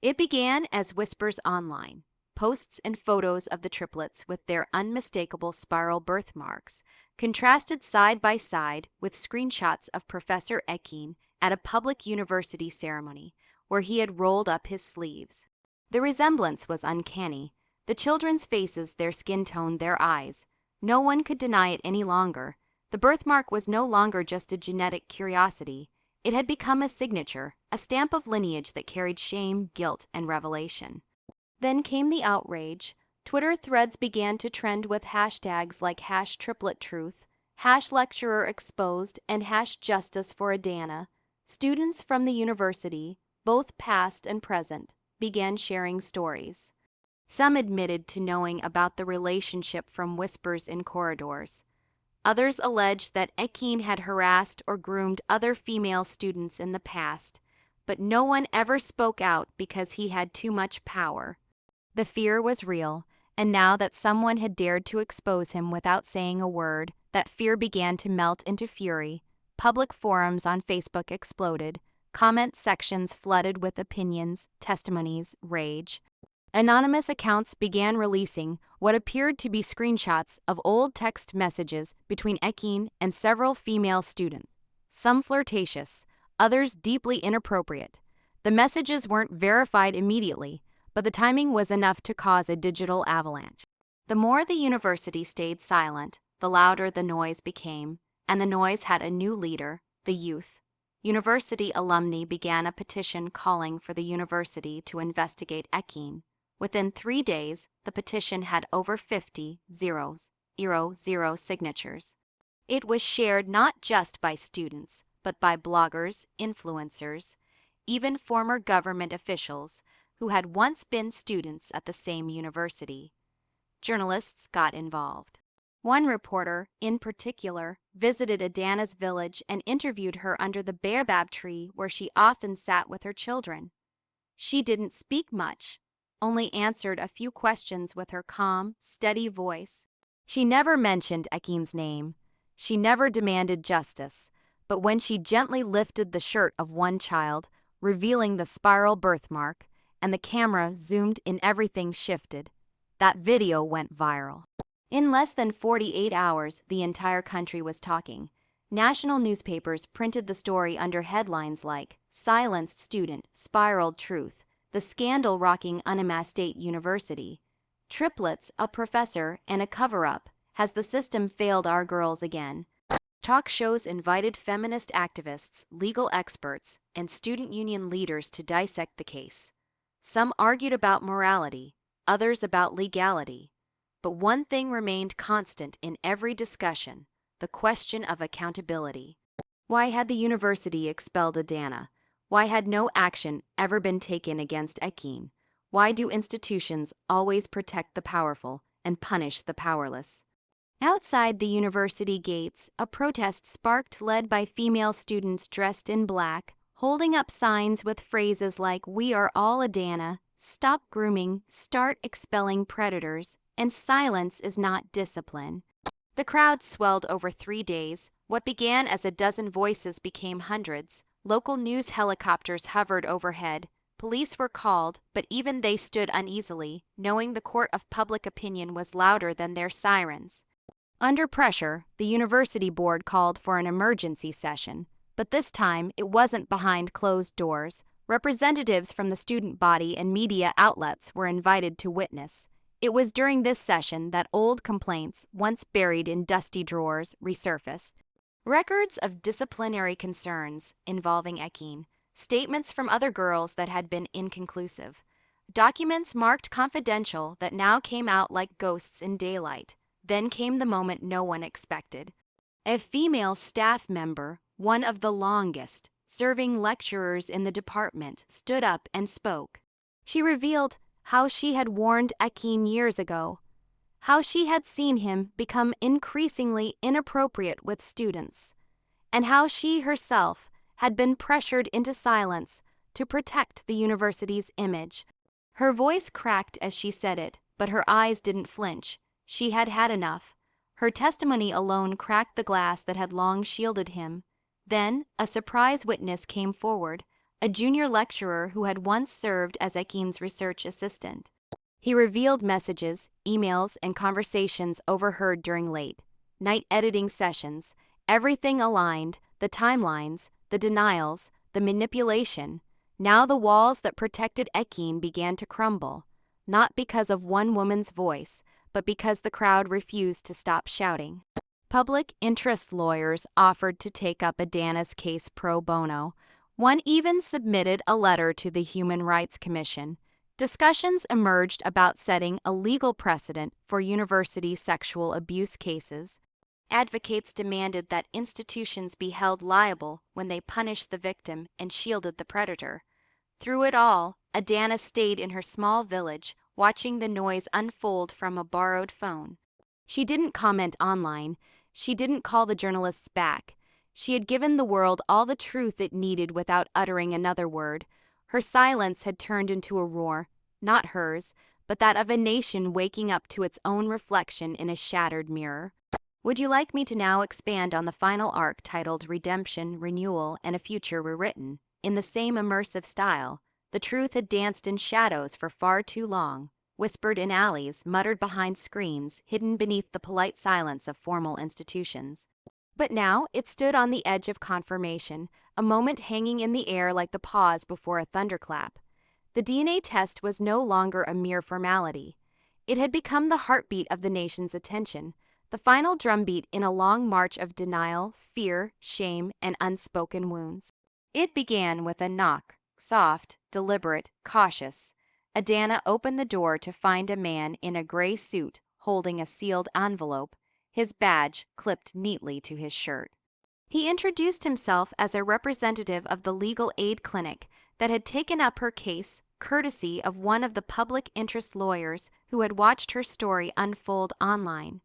[SPEAKER 1] It began as whispers online, posts and photos of the triplets with their unmistakable spiral birthmarks, contrasted side by side with screenshots of Professor Ekin at a public university ceremony where he had rolled up his sleeves. The resemblance was uncanny. The children's faces, their skin tone, their eyes. No one could deny it any longer. The birthmark was no longer just a genetic curiosity. It had become a signature, a stamp of lineage that carried shame, guilt, and revelation. Then came the outrage. Twitter threads began to trend with hashtags like #triplettruth, #lecturer exposed, and #justice for Adana. Students from the university, both past and present, began sharing stories. Some admitted to knowing about the relationship from whispers in corridors. Others alleged that Ekin had harassed or groomed other female students in the past, but no one ever spoke out because he had too much power. The fear was real, and now that someone had dared to expose him without saying a word, that fear began to melt into fury. Public forums on Facebook exploded, comment sections flooded with opinions, testimonies, rage. Anonymous accounts began releasing what appeared to be screenshots of old text messages between Ekin and several female students, some flirtatious, others deeply inappropriate. The messages weren't verified immediately, but the timing was enough to cause a digital avalanche. The more the university stayed silent, the louder the noise became, and the noise had a new leader, the youth. University alumni began a petition calling for the university to investigate Ekin. Within 3 days, the petition had over 50,000 signatures. It was shared not just by students, but by bloggers, influencers, even former government officials who had once been students at the same university. Journalists got involved. One reporter, in particular, visited Adana's village and interviewed her under the baobab tree where she often sat with her children. She didn't speak much, only answered a few questions with her calm, steady voice. She never mentioned Ekin's name. She never demanded justice, but when she gently lifted the shirt of one child, revealing the spiral birthmark, and the camera zoomed in, everything shifted. That video went viral. In less than 48 hours, the entire country was talking. National newspapers printed the story under headlines like "Silenced Student, Spiraled Truth," "The Scandal Rocking Unama State University," "Triplets, a Professor, and a Cover-Up. Has the System Failed Our Girls Again?" Talk shows invited feminist activists, legal experts, and student union leaders to dissect the case. Some argued about morality, others about legality. But one thing remained constant in every discussion: the question of accountability. Why had the university expelled Adana? Why had no action ever been taken against Ekin? Why do institutions always protect the powerful and punish the powerless? Outside the university gates, a protest sparked, led by female students dressed in black, holding up signs with phrases like "We are all Adana," "Stop grooming," "Start expelling predators," and "Silence is not discipline." The crowd swelled over 3 days. What began as a dozen voices became hundreds. Local news helicopters hovered overhead. Police were called, but even they stood uneasily, knowing the court of public opinion was louder than their sirens. Under pressure, the university board called for an emergency session, but this time it wasn't behind closed doors. Representatives from the student body and media outlets were invited to witness. It was during this session that old complaints, once buried in dusty drawers, resurfaced. Records of disciplinary concerns involving Ekin, statements from other girls that had been inconclusive, documents marked confidential that now came out like ghosts in daylight. Then came the moment no one expected. A female staff member, one of the longest serving lecturers in the department, stood up and spoke. She revealed how she had warned Ekin years ago, how she had seen him become increasingly inappropriate with students, and how she herself had been pressured into silence to protect the university's image. Her voice cracked as she said it, but her eyes didn't flinch. She had had enough. Her testimony alone cracked the glass that had long shielded him. Then a surprise witness came forward, a junior lecturer who had once served as Ekin's research assistant. He revealed messages, emails, and conversations overheard during late-night editing sessions. Everything aligned: the timelines, the denials, the manipulation. Now the walls that protected Ekin began to crumble, not because of one woman's voice, but because the crowd refused to stop shouting. Public interest lawyers offered to take up Adana's case pro bono. One even submitted a letter to the Human Rights Commission. Discussions emerged about setting a legal precedent for university sexual abuse cases. Advocates demanded that institutions be held liable when they punished the victim and shielded the predator. Through it all, Adana stayed in her small village, watching the noise unfold from a borrowed phone. She didn't comment online. She didn't call the journalists back. She had given the world all the truth it needed without uttering another word. Her silence had turned into a roar, not hers, but that of a nation waking up to its own reflection in a shattered mirror. Would you like me to now expand on the final arc titled Redemption, Renewal, and a Future Rewritten? In the same immersive style, the truth had danced in shadows for far too long, whispered in alleys, muttered behind screens, hidden beneath the polite silence of formal institutions. But now it stood on the edge of confirmation, a moment hanging in the air like the pause before a thunderclap. The DNA test was no longer a mere formality. It had become the heartbeat of the nation's attention, the final drumbeat in a long march of denial, fear, shame, and unspoken wounds. It began with a knock, soft, deliberate, cautious. Adana opened the door to find a man in a gray suit holding a sealed envelope, his badge clipped neatly to his shirt. He introduced himself as a representative of the legal aid clinic that had taken up her case, courtesy of one of the public interest lawyers who had watched her story unfold online.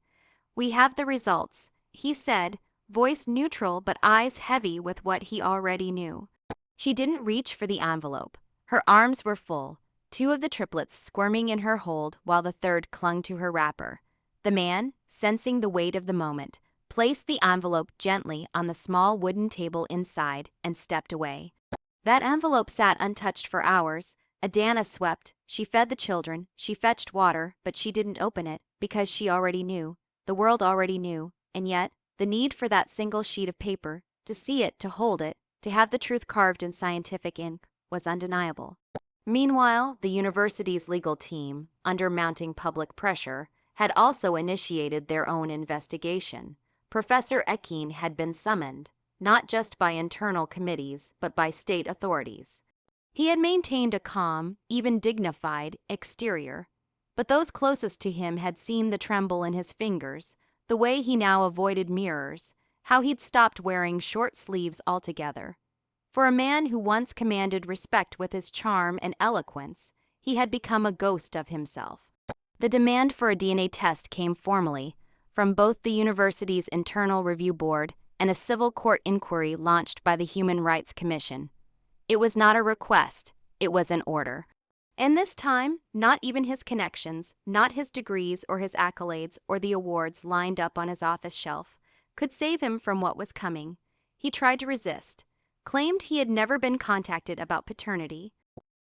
[SPEAKER 1] "We have the results," he said, voice neutral but eyes heavy with what he already knew. She didn't reach for the envelope. Her arms were full, two of the triplets squirming in her hold while the third clung to her wrapper. The man, sensing the weight of the moment, placed the envelope gently on the small wooden table inside and stepped away. That envelope sat untouched for hours. Adana swept, she fed the children, she fetched water, but she didn't open it because she already knew. The world already knew, and yet the need for that single sheet of paper, to see it, to hold it, to have the truth carved in scientific ink, was undeniable. Meanwhile, the university's legal team, under mounting public pressure, had also initiated their own investigation. Professor Ekin had been summoned, not just by internal committees, but by state authorities. He had maintained a calm, even dignified, exterior, but those closest to him had seen the tremble in his fingers, the way he now avoided mirrors, how he'd stopped wearing short sleeves altogether. For a man who once commanded respect with his charm and eloquence, he had become a ghost of himself. The demand for a DNA test came formally, from both the university's internal review board and a civil court inquiry launched by the Human Rights Commission. It was not a request, it was an order. And this time, not even his connections, not his degrees or his accolades or the awards lined up on his office shelf, could save him from what was coming. He tried to resist, claimed he had never been contacted about paternity,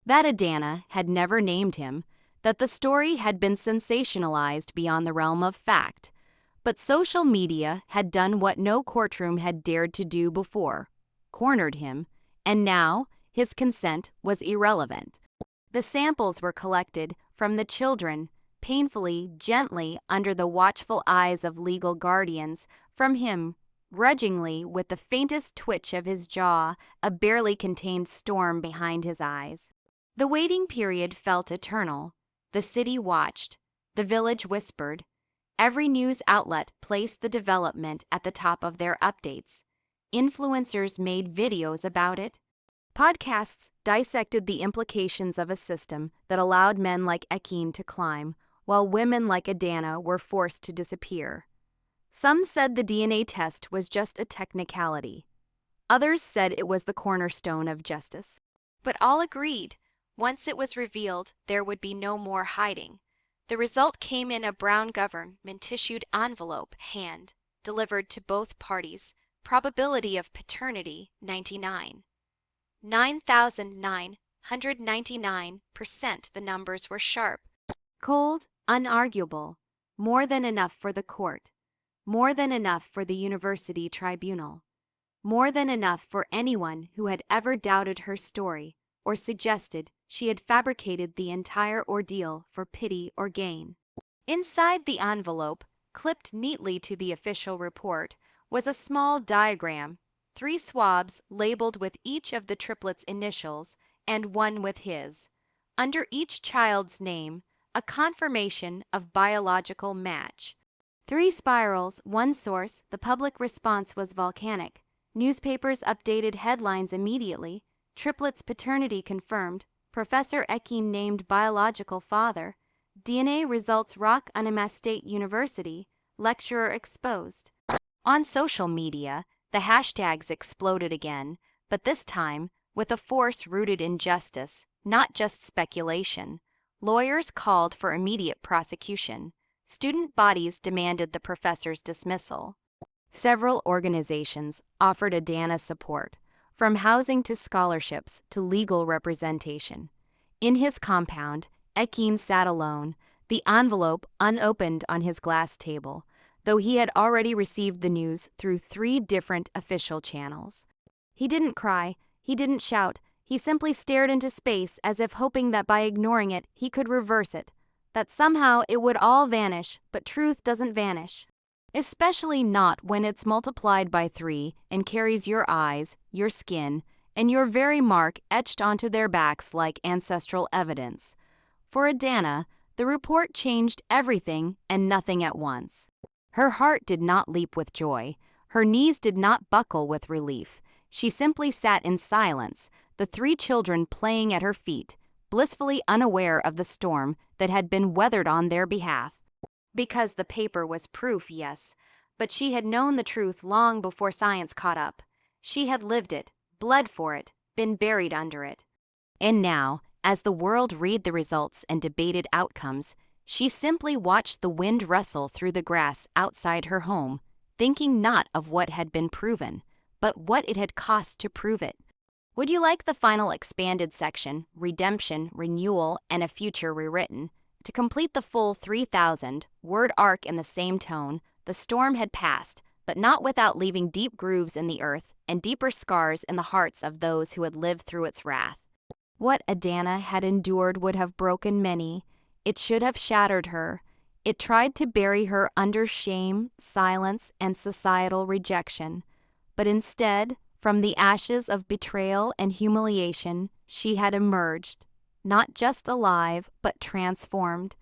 [SPEAKER 1] that Adana had never named him, that the story had been sensationalized beyond the realm of fact. But social media had done what no courtroom had dared to do before, cornered him, and now his consent was irrelevant. The samples were collected from the children, painfully, gently, under the watchful eyes of legal guardians, from him, grudgingly, with the faintest twitch of his jaw, a barely contained storm behind his eyes. The waiting period felt eternal. The city watched. The village whispered. Every news outlet placed the development at the top of their updates. Influencers made videos about it. Podcasts dissected the implications of a system that allowed men like Ekin to climb, while women like Adana were forced to disappear. Some said the DNA test was just a technicality. Others said it was the cornerstone of justice. But all agreed, once it was revealed, there would be no more hiding. The result came in a brown government-issued envelope, hand, delivered to both parties. Probability of paternity, 99. 9,999%. The numbers were sharp. Cold, unarguable. More than enough for the court. More than enough for the university tribunal. More than enough for anyone who had ever doubted her story or suggested she had fabricated the entire ordeal for pity or gain. Inside the envelope, clipped neatly to the official report, was a small diagram, 3 swabs labeled with each of the triplets' initials and one with his. Under each child's name, a confirmation of biological match. 3 spirals, 1 source. The public response was volcanic. Newspapers updated headlines immediately. Triplets' paternity confirmed. Professor Ekin named biological father. DNA results rock Unama State University. Lecturer exposed. On social media, the hashtags exploded again, but this time with a force rooted in justice, not just speculation. Lawyers called for immediate prosecution. Student bodies demanded the professor's dismissal. Several organizations offered Adana support, from housing to scholarships to legal representation. In his compound, Ekin sat alone, the envelope unopened on his glass table, though he had already received the news through 3 different official channels. He didn't cry, he didn't shout, he simply stared into space as if hoping that by ignoring it he could reverse it, that somehow it would all vanish, but truth doesn't vanish. Especially not when it's multiplied by 3 and carries your eyes, your skin, and your very mark etched onto their backs like ancestral evidence. For Adana, the report changed everything and nothing at once. Her heart did not leap with joy. Her knees did not buckle with relief. She simply sat in silence, the 3 children playing at her feet, blissfully unaware of the storm that had been weathered on their behalf. Because the paper was proof, yes, but she had known the truth long before science caught up. She had lived it, bled for it, been buried under it. And now, as the world read the results and debated outcomes, she simply watched the wind rustle through the grass outside her home, thinking not of what had been proven, but what it had cost to prove it. Would you like the final expanded section, redemption, renewal, and a future rewritten? To complete the full 3,000-word arc in the same tone, the storm had passed, but not without leaving deep grooves in the earth and deeper scars in the hearts of those who had lived through its wrath. What Adana had endured would have broken many. It should have shattered her. It tried to bury her under shame, silence, and societal rejection. But instead, from the ashes of betrayal and humiliation, she had emerged, not just alive, but transformed.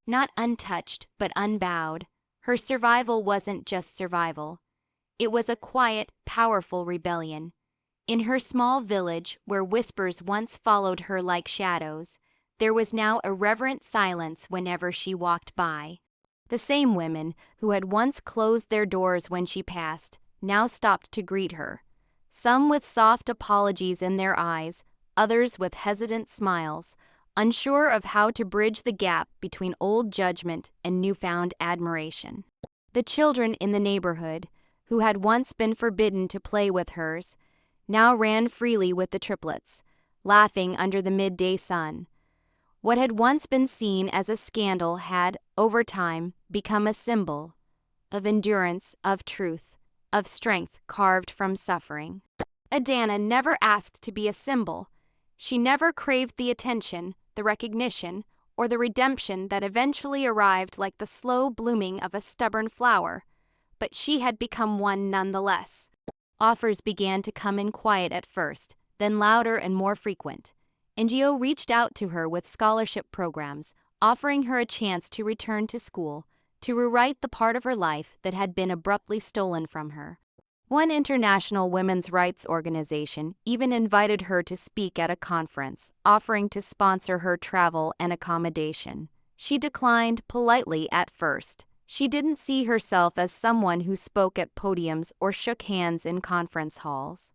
[SPEAKER 1] Not untouched, but unbowed. Her survival wasn't just survival. It was a quiet, powerful rebellion. In her small village, where whispers once followed her like shadows, there was now a reverent silence whenever she walked by. The same women who had once closed their doors when she passed now stopped to greet her, some with soft apologies in their eyes, others with hesitant smiles, unsure of how to bridge the gap between old judgment and newfound admiration. The children in the neighborhood, who had once been forbidden to play with hers, now ran freely with the triplets, laughing under the midday sun. What had once been seen as a scandal had, over time, become a symbol of endurance, of truth, of strength carved from suffering. Adana never asked to be a symbol. She never craved the attention, the recognition, or the redemption that eventually arrived like the slow blooming of a stubborn flower. But she had become one nonetheless. Offers began to come in quiet at first, then louder and more frequent. NGO reached out to her with scholarship programs, offering her a chance to return to school, to rewrite the part of her life that had been abruptly stolen from her. One international women's rights organization even invited her to speak at a conference, offering to sponsor her travel and accommodation. She declined politely at first. She didn't see herself as someone who spoke at podiums or shook hands in conference halls.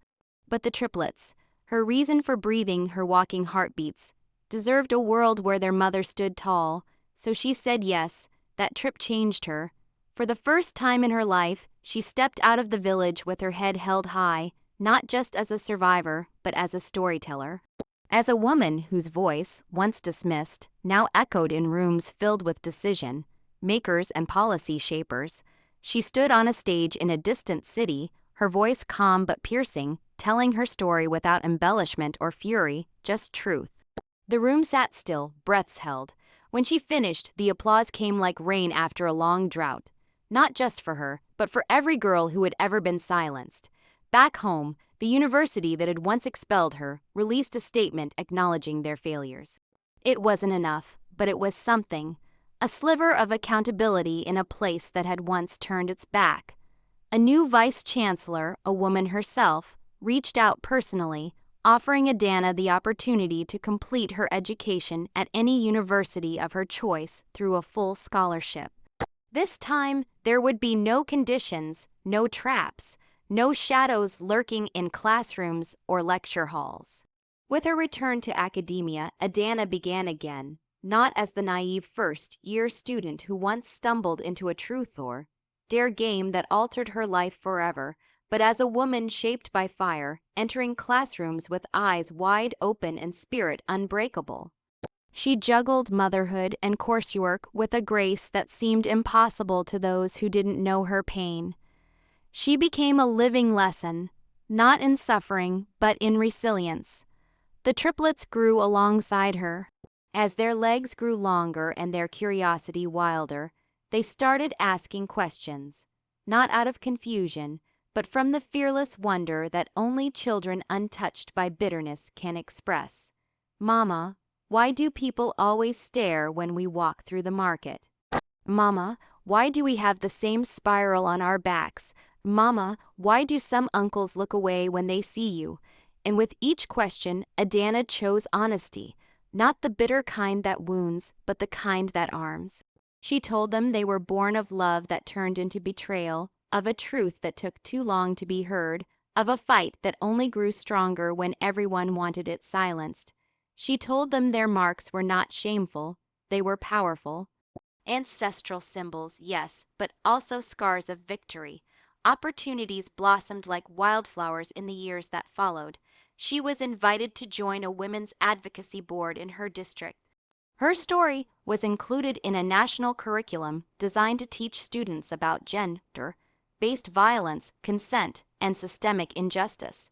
[SPEAKER 1] But the triplets, her reason for breathing her walking heartbeats, deserved a world where their mother stood tall, so she said yes. That trip changed her. For the first time in her life, she stepped out of the village with her head held high, not just as a survivor, but as a storyteller. As a woman whose voice, once dismissed, now echoed in rooms filled with decision makers and policy shapers, she stood on a stage in a distant city, her voice calm but piercing, telling her story without embellishment or fury, just truth. The room sat still, breaths held. When she finished, the applause came like rain after a long drought. Not just for her, but for every girl who had ever been silenced. Back home, the university that had once expelled her released a statement acknowledging their failures. It wasn't enough, but it was something. A sliver of accountability in a place that had once turned its back. A new vice-chancellor, a woman herself, reached out personally, offering Adana the opportunity to complete her education at any university of her choice through a full scholarship. This time, there would be no conditions, no traps, no shadows lurking in classrooms or lecture halls. With her return to academia, Adana began again, not as the naive first-year student who once stumbled into a truth or dare game that altered her life forever, but as a woman shaped by fire, entering classrooms with eyes wide open and spirit unbreakable. She juggled motherhood and coursework with a grace that seemed impossible to those who didn't know her pain. She became a living lesson, not in suffering, but in resilience. The triplets grew alongside her. As their legs grew longer and their curiosity wilder, they started asking questions, not out of confusion, but from the fearless wonder that only children untouched by bitterness can express. Mama, why do people always stare when we walk through the market? Mama, why do we have the same spiral on our backs? Mama, why do some uncles look away when they see you? And with each question, Adana chose honesty, not the bitter kind that wounds, but the kind that arms. She told them they were born of love that turned into betrayal, of a truth that took too long to be heard, of a fight that only grew stronger when everyone wanted it silenced. She told them their marks were not shameful, they were powerful. Ancestral symbols, yes, but also scars of victory. Opportunities blossomed like wildflowers in the years that followed. She was invited to join a women's advocacy board in her district. Her story was included in a national curriculum designed to teach students about gender-based violence, consent, and systemic injustice.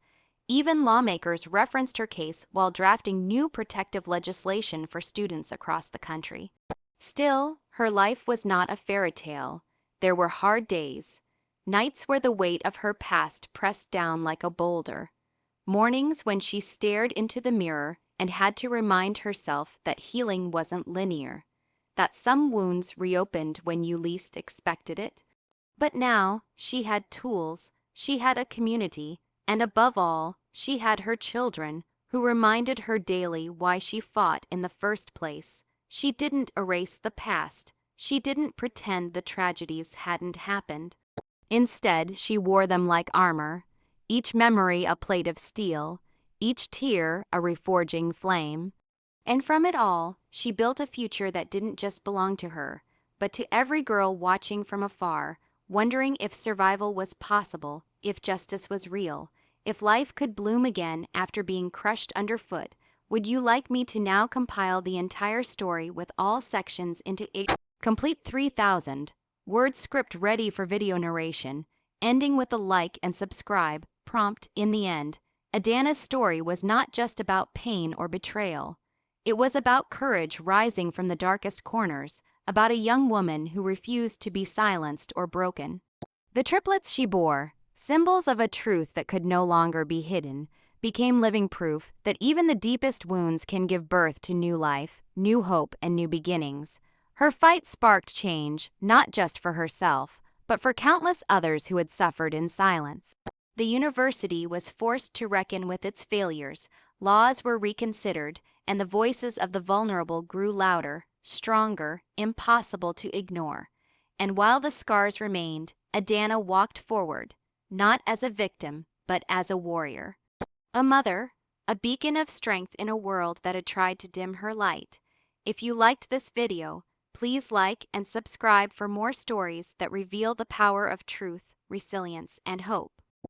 [SPEAKER 1] Even lawmakers referenced her case while drafting new protective legislation for students across the country. Still, her life was not a fairy tale. There were hard days, nights where the weight of her past pressed down like a boulder, mornings when she stared into the mirror and had to remind herself that healing wasn't linear, that some wounds reopened when you least expected it. But now she had tools, she had a community, and above all, she had her children, who reminded her daily why she fought in the first place. She didn't erase the past. She didn't pretend the tragedies hadn't happened. Instead, she wore them like armor, each memory a plate of steel, each tear a reforging flame. And from it all, she built a future that didn't just belong to her, but to every girl watching from afar, wondering if survival was possible, if justice was real, if life could bloom again after being crushed underfoot. Would you like me to now compile the entire story with all sections into a complete 3,000-word script ready for video narration, ending with a like and subscribe prompt in the end? Adana's story was not just about pain or betrayal. It was about courage rising from the darkest corners, about a young woman who refused to be silenced or broken. The triplets she bore, symbols of a truth that could no longer be hidden, became living proof that even the deepest wounds can give birth to new life, new hope, and new beginnings. Her fight sparked change, not just for herself, but for countless others who had suffered in silence. The university was forced to reckon with its failures, laws were reconsidered, and the voices of the vulnerable grew louder, stronger, impossible to ignore. And while the scars remained, Adana walked forward, not as a victim, but as a warrior. A mother, a beacon of strength in a world that had tried to dim her light. If you liked this video, please like and subscribe for more stories that reveal the power of truth, resilience, and hope.